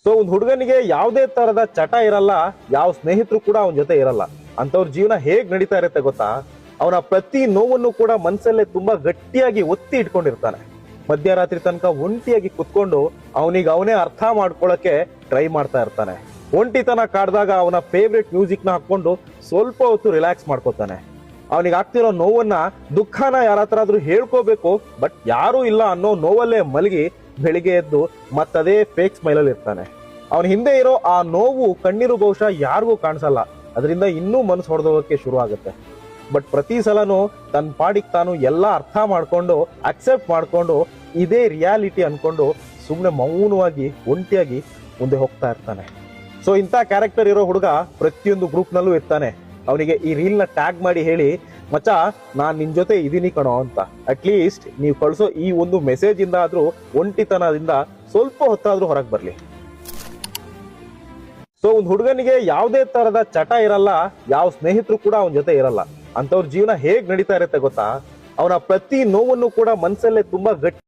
So ಒಂದ್ ಹುಡುಗನಿಗೆ ಯಾವುದೇ ತರದ ಚಟ ಇರಲ್ಲ, ಯಾವ ಸ್ನೇಹಿತರು ಕೂಡ ಅವನ ಜೊತೆ ಇರಲ್ಲ. ಅಂತವ್ರ ಜೀವನ ಹೇಗ್ ನಡೀತಾ ಇರುತ್ತೆ ಗೊತ್ತಾ? ಅವನ ಪ್ರತಿ ನೋವನ್ನು ಕೂಡ ಮನ್ಸಲ್ಲೇ ತುಂಬಾ ಗಟ್ಟಿಯಾಗಿ ಒತ್ತಿ ಇಟ್ಕೊಂಡಿರ್ತಾನೆ. ಮಧ್ಯರಾತ್ರಿ ತನಕ ಒಂಟಿಯಾಗಿ ಕುತ್ಕೊಂಡು ಅವನೇ ಅರ್ಥ ಮಾಡ್ಕೊಳಕ್ಕೆ ಟ್ರೈ ಮಾಡ್ತಾ ಇರ್ತಾನೆ. ಒಂಟಿತನ ಕಾಡ್ದಾಗ ಅವನ ಫೇವ್ರೆಟ್ ಮ್ಯೂಸಿಕ್ ನ ಹಾಕೊಂಡು ಸ್ವಲ್ಪ ಹೊತ್ತು ರಿಲ್ಯಾಕ್ಸ್ ಮಾಡ್ಕೋತಾನೆ. ಅವನಿಗೆ ಆಗ್ತಿರೋ ನೋವನ್ನ, ದುಃಖನ ಯಾರ ಹತ್ರ ಆದ್ರೂ ಹೇಳ್ಕೋಬೇಕು, ಬಟ್ ಯಾರೂ ಇಲ್ಲ ಅನ್ನೋ ನೋವಲ್ಲೇ ಮಲಗಿ ಬೆಳಿಗ್ಗೆ ಎದ್ದು ಮತ್ತದೇ ಫೇಕ್ ಸ್ಮೈಲಲ್ಲಿ ಇರ್ತಾನೆ. ಅವನ ಹಿಂದೆ ಇರೋ ಆ ನೋವು, ಕಣ್ಣೀರು ಬಹುಶಃ ಯಾರಿಗೂ ಕಾಣಿಸಲ್ಲ. ಅದರಿಂದ ಇನ್ನೂ ಮನಸ್ಸು ಹೊಡೆದೋಗಕ್ಕೆ ಶುರು ಆಗುತ್ತೆ. ಬಟ್ ಪ್ರತಿ ಸಲನೂ ತನ್ನ ಪಾಡಿಗೆ ತಾನು ಎಲ್ಲ ಅರ್ಥ ಮಾಡ್ಕೊಂಡು, ಅಕ್ಸೆಪ್ಟ್ ಮಾಡ್ಕೊಂಡು, ಇದೇ ರಿಯಾಲಿಟಿ ಅನ್ಕೊಂಡು ಸುಮ್ಮನೆ ಮೌನವಾಗಿ ಒಂಟಿಯಾಗಿ ಮುಂದೆ ಹೋಗ್ತಾ ಇರ್ತಾನೆ. ಸೊ ಇಂಥ ಕ್ಯಾರೆಕ್ಟರ್ ಇರೋ ಹುಡುಗ ಪ್ರತಿಯೊಂದು ಗ್ರೂಪ್ನಲ್ಲೂ ಇರ್ತಾನೆ. ಅವನಿಗೆ ಈ ರೀಲ್ನ ಟ್ಯಾಗ್ ಮಾಡಿ ಹೇಳಿ, ಮಚ್ಚ ನಾನ್ ನಿನ್ ಜೊತೆ ಇದೀನಿ ಕಣೋ ಅಂತ. ಅಟ್ಲೀಸ್ಟ್ ನೀವು ಕಳಿಸೋ ಈ ಒಂದು ಮೆಸೇಜ್ ಇಂದ ಆದ್ರೂ ಒಂಟಿತನದಿಂದ ಸ್ವಲ್ಪ ಹೊತ್ತಾದ್ರೂ ಹೊರಗೆ ಬರ್ಲಿ. ಸೊ ಒಂದ್ ಹುಡುಗನಿಗೆ ಯಾವುದೇ ತರದ ಚಟ ಇರಲ್ಲ, ಯಾವ ಸ್ನೇಹಿತರು ಕೂಡ ಅವನ ಜೊತೆ ಇರಲ್ಲ. ಅಂತವ್ರ ಜೀವನ ಹೇಗ್ ನಡೀತಾ ಇರುತ್ತೆ ಗೊತ್ತಾ? ಅವನ ಪ್ರತಿ ನೋವನ್ನು ಕೂಡ ಮನ್ಸಲ್ಲೇ ತುಂಬಾ ಗಟ್ಟಿ